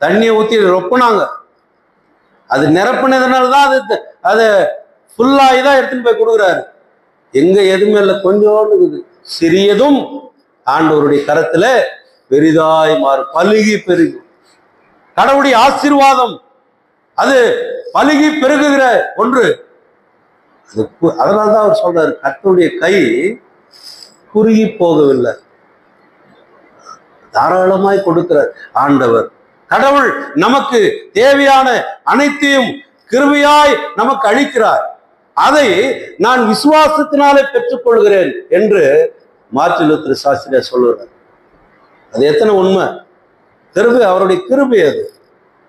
தண்ணியை ஊற்றி ரொப்பினாங்க. அது நிரப்பினதுனால்தான் அது ஃபுல்லாகிதான் எடுத்துன்னு போய் கொடுக்குறாரு. எங்க எதுவுமே இல்லை, கொஞ்சோண்டு இருக்குது. சிறியதும் ஆண்டவருடைய கரத்துல பெரிதாய் மாறும், பலுகி பெருகும். கடவுளுடைய ஆசீர்வாதம் அது பலுகி பெருகுகிற ஒன்று. அதனால்தான் அவர் சொல்றாரு, கர்த்தருடைய கை குறுகி போகவில்லை, தாராளமாய் கொடுக்கிறார் ஆண்டவர். கடவுள் நமக்கு தேவையான அனைத்தையும் கிருபையாய் நமக்கு அளிக்கிறார். அதை நான் விசுவாசத்தினாலே பெற்றுக்கொள்கிறேன் என்று மார்ட்டின் லூத்தர் சாஸ்திரியார் சொல்லுகிறார். அது எத்தனை உண்மை! கிருபை, அவருடைய கிருபை அது.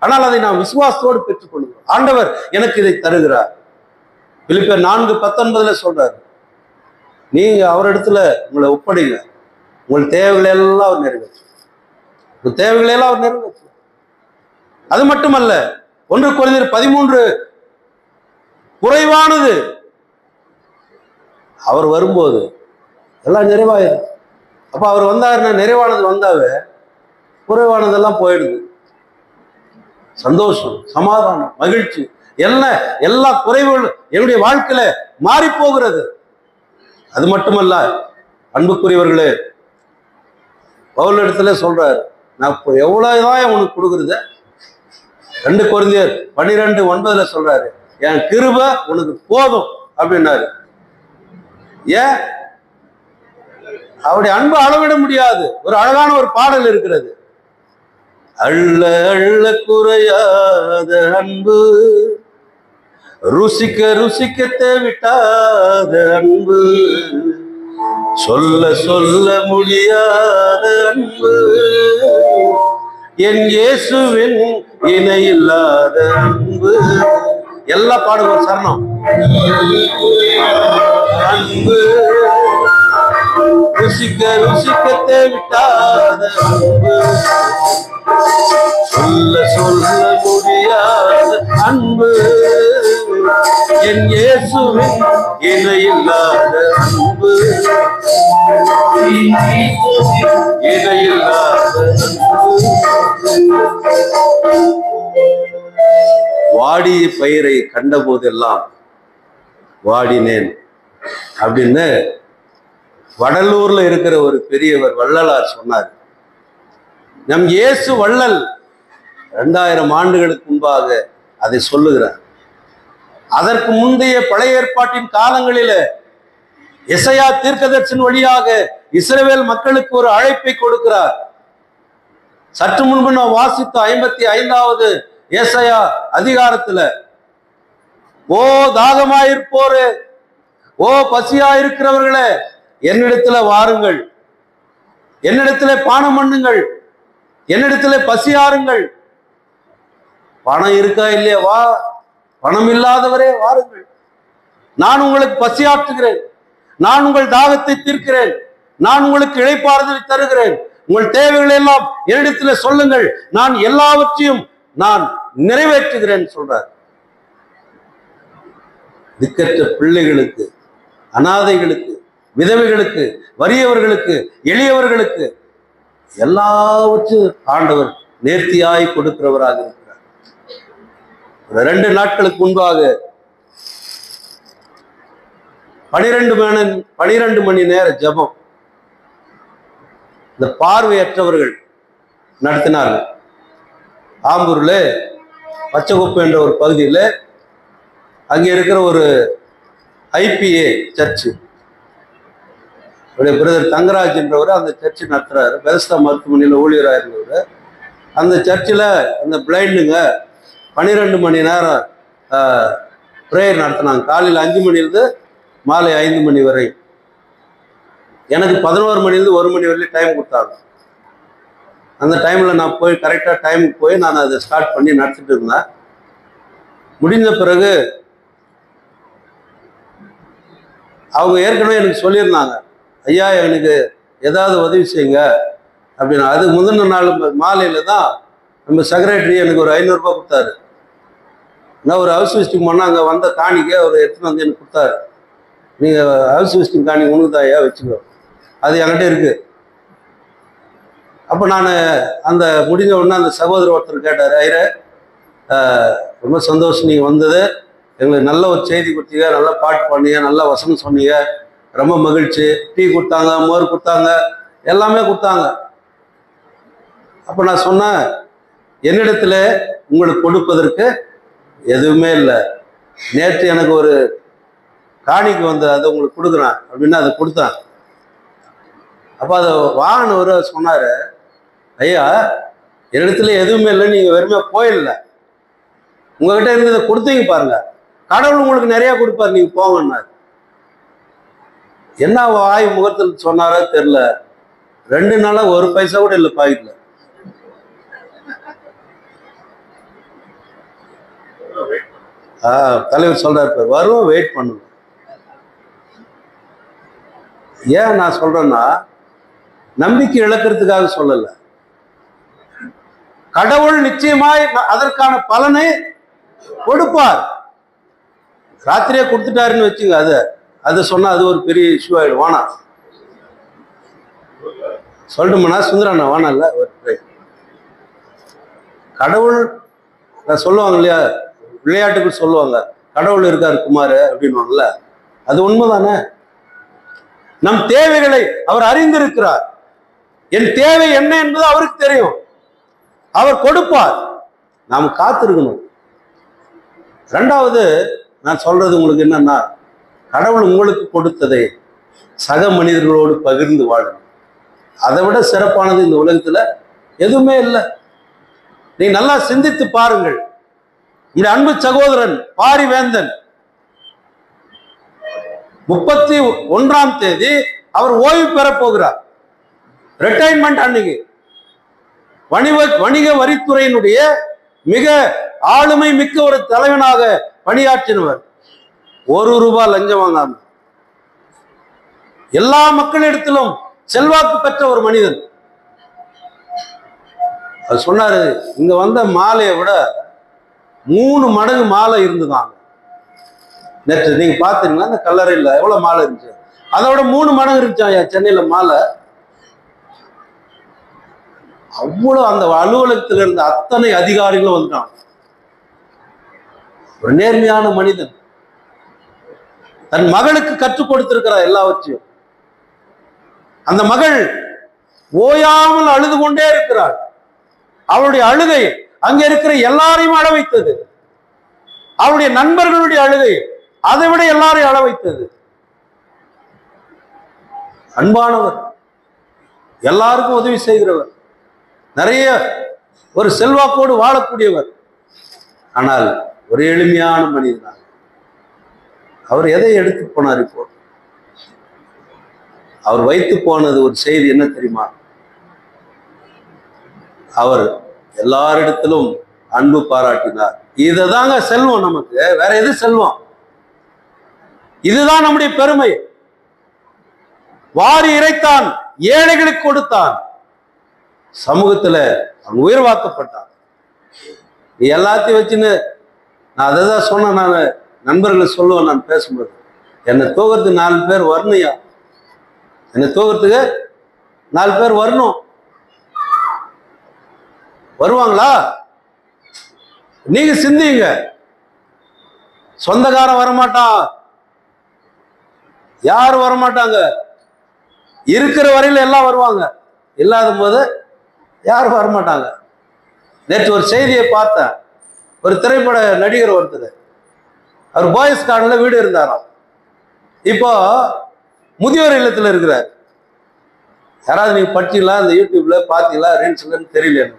ஆனால் அதை நான் விசுவாசத்தோடு பெற்றுக்கொள்கிறேன். ஆண்டவர் எனக்கு இதை தருகிறார். பிலிப்பியர் 4:19 சொல்றாரு, நீங்க அவரிடத்துல உங்களை ஒப்படைங்க, உங்கள் தேவைகளை எல்லாம் அவர் நிறைவேற்றும். உங்கள் தேவைகளை எல்லாம் அவர் நிறைவேற்றும். அது மட்டுமல்ல, 1 கொரிந்தியர் 13 குறைவானது அவர் வரும்போது எல்லாம் நிறைவாயிரும். அப்ப அவர் வந்தாருன்னா நிறைவானது வந்தாவே குறைவானதெல்லாம் போயிடுது. சந்தோஷம், சமாதானம், மகிழ்ச்சி, எல்லா குறைவுகள் என்னுடைய வாழ்க்கையில மாறி போகிறது. அது மட்டுமல்ல அன்புக்குரியவர்களே, பவுல் இடத்துல சொல்றாரு, நான் எவ்வளவுதான் உனக்கு கொடுக்குறது. 2 கொரிந்தியர் 12:9 சொல்றாரு, என் கிருபை உனக்கு போதும் அப்படின்னாரு. ஏன்? அவருடைய அன்பு அளவிட முடியாது. ஒரு அழகான ஒரு பாடல் இருக்கிறது, அள்ள அள்ள குறையாத அன்பு, ருசிக்க ருசிக்க தேவிட்டாத அன்பு, சொல்ல சொல்ல முடியாத அன்பு, என் இயேசுவின் இணையில்லாத அன்பு. எல்லா பாடுங்க சரணம். அன்பு ருசிக்க ருசிக்க தேவிட்டாத அன்பு, சொல்ல சொல்ல முடியாத அன்பு, என் இயேசுவின் இணையில்லாத அன்பு, இணையில்லாத அன்பு. வாடிய பயிரை கண்ட போதெல்லாம் வாடினேன் அப்படின்னு வடலூர்ல இருக்கிற ஒரு பெரியவர் வள்ளலார் சொன்னார். நம் இயேசு வள்ளல் 2000 ஆண்டுகளுக்கு முன்பாக அதை சொல்லுகிறார். அதற்கு முந்தைய பழைய ஏற்பாட்டின் காலங்களில எசையா தீர்க்கதரிசன் வழியாக இஸ்ரவேல் மக்களுக்கு ஒரு அழைப்பை கொடுக்கிறார். சற்று முன்பு நான் வாசித்த 55வது ஏசாயா அதிகாரத்துல, ஓ தாகமாயிருப்போரே, ஓ பசியாயிருக்கிறவர்களே, என்னிடத்துல வாருங்கள், என்னிடத்துல பானம் பண்ணுங்கள், என்னிடத்துல பசியாருங்கள், பணம் இருக்கா இல்லையா, வா. பணம் இல்லாதவரே வாருங்கள், நான் உங்களுக்கு பசியாற்றுகிறேன், நான் உங்கள் தாகத்தை தீர்க்கிறேன், நான் உங்களுக்கு இளைப்பாறுதலை தருகிறேன், உங்கள் தேவைகளை எல்லாம் என்னிடத்துல சொல்லுங்கள், நான் எல்லாவற்றையும் நான் நிறைவேற்றுகிறேன் சொல்றார். திக்கற்ற பிள்ளைகளுக்கு, அனாதைகளுக்கு, விதவைகளுக்கு, வறியவர்களுக்கு, எளியவர்களுக்கு எல்லாவற்றையும் ஆண்டவர் நேர்த்தியாய் கொடுக்கிறவராக இருக்கிறார். 2 நாட்களுக்கு முன்பாக 12 மணி நேர ஜெபம் இந்த பார்வையற்றவர்கள் நடத்தினார்கள். ஆம்பூர்ல பச்சைக்குப்பை என்ற ஒரு பகுதியில் அங்கே இருக்கிற ஒரு ஐபிஏ சர்ச்சு பிரதர் தங்கராஜ் என்றவர் அந்த சர்ச்சு நடத்துறாரு. பெஸ்தா மருத்துவமனையில் ஊழியராக இருந்தவர். அந்த சர்ச்சில் அந்த பிளைண்டுங்க 12 மணி நேரம் ப்ரேயர் நடத்தினாங்க. காலையில் 5 மணிலேருந்து மாலை 5 மணி வரை. எனக்கு 11 மணிலேருந்து 1 மணி வரையிலும் டைம் கொடுத்தாங்க. அந்த டைமில் நான் போய் கரெக்டாக டைமுக்கு போய் நான் அதை ஸ்டார்ட் பண்ணி நடத்திட்டு இருந்தேன். முடிஞ்ச பிறகு அவங்க ஏற்கனவே எனக்கு சொல்லியிருந்தாங்க, ஐயா எனக்கு ஏதாவது உதவி செய்யுங்க அப்படின்னு. அது முந்தின நாள் மாலையில் தான் நம்ம செக்ரட்டரி எனக்கு ஒரு 500 ரூபாய் கொடுத்தாரு. நான் ஒரு ஹவுஸ் விசிட்டிங் பண்ணால் அங்கே வந்த காணிக்கை அவர் எடுத்துன்னு வந்து எனக்கு கொடுத்தாரு. நீங்கள் ஹவுஸ் விசிட்டிங் காணிக்கை உனக்கு தான் ஐயா வச்சுக்கோ, அது என்கிட்ட இருக்குது. அப்போ நான் அந்த முடிஞ்ச உடனே அந்த சகோதரர் ஒருத்தர் கேட்டார், ஐயரே ரொம்ப சந்தோஷம் நீங்கள் வந்தது, எங்களுக்கு நல்ல ஒரு செய்தி கொடுத்தீங்க, நல்லா பாட்டு பண்ணீங்க, நல்லா வசனம் சொன்னீங்க, ரொம்ப மகிழ்ச்சி. டீ கொடுத்தாங்க, மோர் கொடுத்தாங்க, எல்லாமே கொடுத்தாங்க. அப்போ நான் சொன்னேன், என்னிடத்துல உங்களுக்கு கொடுப்பதற்கு எதுவுமே இல்லை. நேற்று எனக்கு ஒரு காணிக்கு வந்து அதை உங்களுக்கு கொடுக்குறேன் அப்படின்னு அதை கொடுத்தேன். அப்போ அதை வாங்கினவர் சொன்னார், ஐயா என்னிடத்துல எதுவுமே இல்லை, நீங்கள் வெறுமையாக போயிடல, உங்ககிட்ட இருந்து இதை கொடுத்தீங்க பாருங்க, கடவுள் உங்களுக்கு நிறைய கொடுப்பார், நீங்க போங்கன்னாரு. என்ன வாய் முகத்தில் சொன்னாரோ தெரியல, 2 நாளா 1 பைசா கூட இல்லை பாக்கெட்ல. தலைவர் சொல்றாரு, வரும், வெயிட் பண்ணுங்க. ஏன் நான் சொல்றேன்னா, நம்பிக்கை இழக்கிறதுக்காக சொல்லல. கடவுள் நிச்சயமாய் அதற்கான பலனை கொடுப்பார். ராத்திரியே கொடுத்துட்டாருன்னு வச்சுங்க, அதை சொன்னா அது ஒரு பெரிய இஷ்யூ ஆயிடும். வானா சொல்லணும்னா சுந்தரண்ணா வானா இல்ல, கடவுள் சொல்லுவாங்க இல்லையா, விளையாட்டுக்கு சொல்லுவாங்க, கடவுள் இருக்காரு குமார் அப்படின்வாங்கல்ல, அது உண்மைதானே. நம் தேவைகளை அவர் அறிந்திருக்கிறார். என் தேவை என்ன என்பது அவருக்கு தெரியும், அவர் கொடுப்பார், நாம் காத்திருக்கணும். 2வது நான் சொல்றது உங்களுக்கு என்னன்னா, கடவுள் உங்களுக்கு கொடுத்ததை சக மனிதர்களோடு பகிர்ந்து வாழணும். அதை விட சிறப்பானது இந்த உலகத்துல எதுவுமே இல்லை. நீ நல்லா சிந்தித்து பாருங்கள். இந்த அன்பு சகோதரன் பாரிவேந்தன் 31ஆம் தேதி அவர் ஓய்வு பெற போகிறார். ரிட்டைர்மெண்ட் அன்னைக்கு வணிக வரித்துறையினுடைய மிக ஆளுமை மிக்க ஒரு தலைவனாக பணியாற்றினவர். 1 ரூபாய் லஞ்சம் வாங்காம எல்லா மக்களிடத்திலும் செல்வாக்கு பெற்ற ஒரு மனிதன். அது சொன்னாரு, இங்க வந்த மாலையை விட 3 மடங்கு மாலை இருந்துதாங்க. நேற்று நீங்க பாத்தீங்கன்னா அந்த கல்லறையில் எவ்வளவு மாலை இருந்துச்சு, அதை விட 3 மடங்கு இருந்துச்சா சென்னையில மாலை. அவ்வளவு அந்த அலுவலகத்தில் இருந்த அத்தனை அதிகாரிகளும் வந்துட்டாங்க. ஒரு நேர்மையான மனிதன், தன் மகளுக்கு கற்றுக் கொடுத்திருக்கிறார் எல்லாவற்றையும். அந்த மகள் ஓயாமல் அழுது கொண்டே இருக்கிறாள். அவளுடைய அழுகை அங்க இருக்கிற எல்லாரையும் அழ வைத்தது. அவருடைய நண்பர்களுடைய அழுகை அதை விட எல்லாரையும் அழ வைத்தது. அன்பானவர், எல்லாருக்கும் உதவி செய்கிறவர், நிறைய ஒரு செல்வாக்கோடு வாழக்கூடியவர். ஆனால் ஒரு எளிமையான மனிதனாக அவர் எதை எடுத்து போனார்? இப்போ அவர் வைத்து போனது ஒரு செய்தி என்ன தெரியுமா? அவர் எல்லாரிடத்திலும் அன்பு பாராட்டினார். இதுதாங்க செல்வம், நமக்கு வேற எது செல்வம்? இதுதான் நம்முடைய பெருமை. வாரி இறைத்தான், ஏழைகளுக்கு கொடுத்தான், சமூகத்துல அவன் உயர்வாக்கப்பட்டான். நீ எல்லாத்தையும் வச்சுன்னு நான் அதை தான் சொன்னேன். நான் நண்பர்களை சொல்லுவேன், நான் பேசும்போது, என்னை தூக்கிறதுக்கு 4 பேர் வரணும்யா, என்னை தூக்கிறதுக்கு 4 பேர் வரணும். வருவாங்களா? நீங்க சிந்திங்க. சொந்தக்காரன் வரமாட்டான், யாரும் வரமாட்டாங்க. இருக்கிற வரையில எல்லாம் வருவாங்க, இல்லாத போது யாரும் வரமாட்டாங்க. நேற்று ஒரு செய்தியை பார்த்தேன். ஒரு திரைப்பட நடிகர் ஒருத்தர், அவர் பாய்ஸ் கார்டுல வீடு இருந்தாராம். இப்போ முதியோர் இல்லத்தில் இருக்கிறார். யாராவது நீங்க படிச்சீங்களா, இந்த யூடியூப்ல பாத்தீங்களா, ரீல்ஸ்லன்னு தெரியல எனக்கு.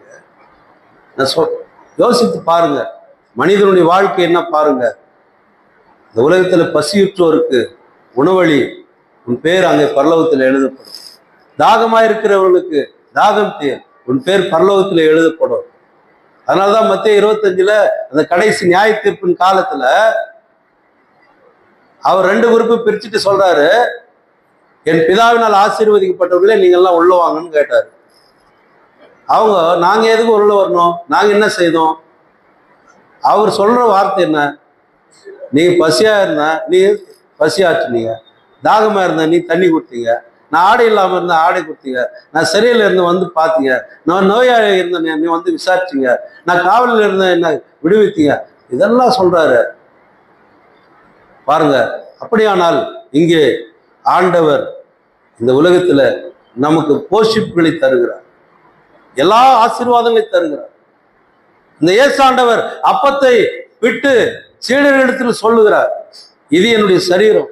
நான் யோசித்து பாருங்க, மனிதனுடைய வாழ்க்கை என்ன பாருங்க. இந்த உலகத்துல பசியுற்றோருக்கு உணவளி, உன் பேர் அங்கே பரலோகத்தில் எழுதப்படும். தாகமாயிருக்கிறவர்களுக்கு தாகம் தீர், உன் பேர் பரலோகத்தில் எழுதப்படும். அதனாலதான் மத்திய 25 அந்த கடைசி நியாய தீர்ப்பின் காலத்துல அவர் 2 குரூப்பு பிரிச்சுட்டு சொல்றாரு, என் பிதாவினால் ஆசீர்வதிக்கப்பட்டவர்களே நீங்க எல்லாம் உள்ள வாங்கன்னு கேட்டாரு. அவங்க, நாங்க எதுக்கு உள்ள வரணும், நாங்க என்ன செய்தோம்? அவர் சொல்ற வார்த்தை என்ன? நீங்க பசியா இருந்தா நீ பசியாச்சுனீங்க, தாகமா இருந்தா நீ தண்ணி கொடுத்தீங்க, நான் ஆடை இல்லாம இருந்தா ஆடை கொடுத்தீங்க, நான் சிறையில இருந்து வந்து பாத்தீங்க, நான் நோயாளி இருந்தேன் நீ வந்து விசாரிச்சீங்க, நான் காவலில் இருந்தேன் என்ன விடுவித்தீங்க. இதெல்லாம் சொல்றாரு பாருங்க. அப்படியானால் இங்கே ஆண்டவர் இந்த உலகத்துல நமக்கு போஷிப்புகளை தருகிறார், எல்லா ஆசீர்வாதங்களையும் தருகிறார். இந்த இயேசு ஆண்டவர் அப்பத்தை விட்டு சீடர்களிடத்தில் சொல்லுகிறார், இது என்னுடைய சரீரம்,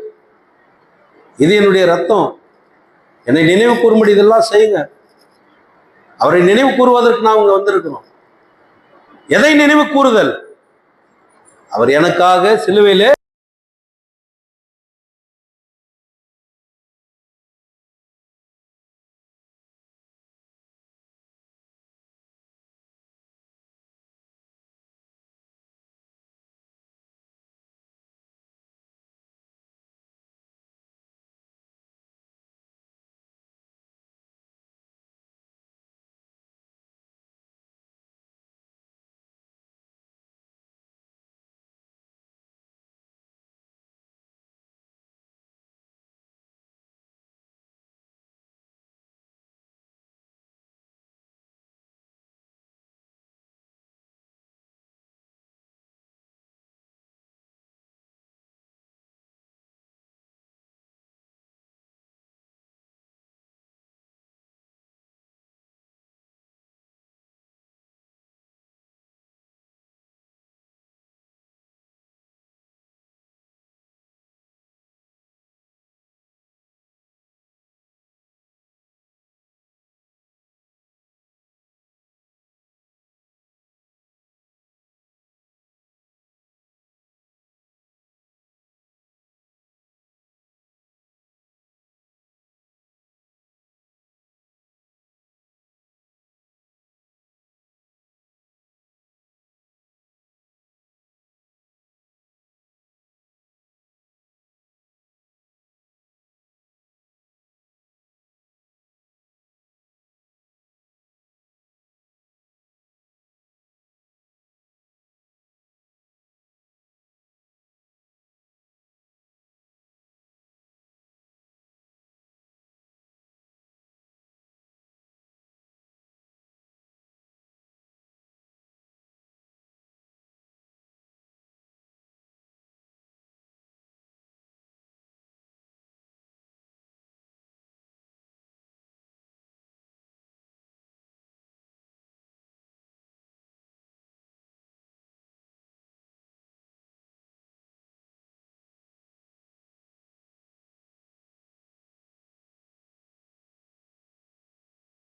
இது என்னுடைய ரத்தம், என்னை நினைவு கூறும்படி இதெல்லாம் செய்யுங்க. அவரை நினைவு கூறுவதற்கு நாம் இங்க வந்திருக்கிறோம். எதை நினைவு கூறுதல்? அவர் எனக்காக சிலுவையிலே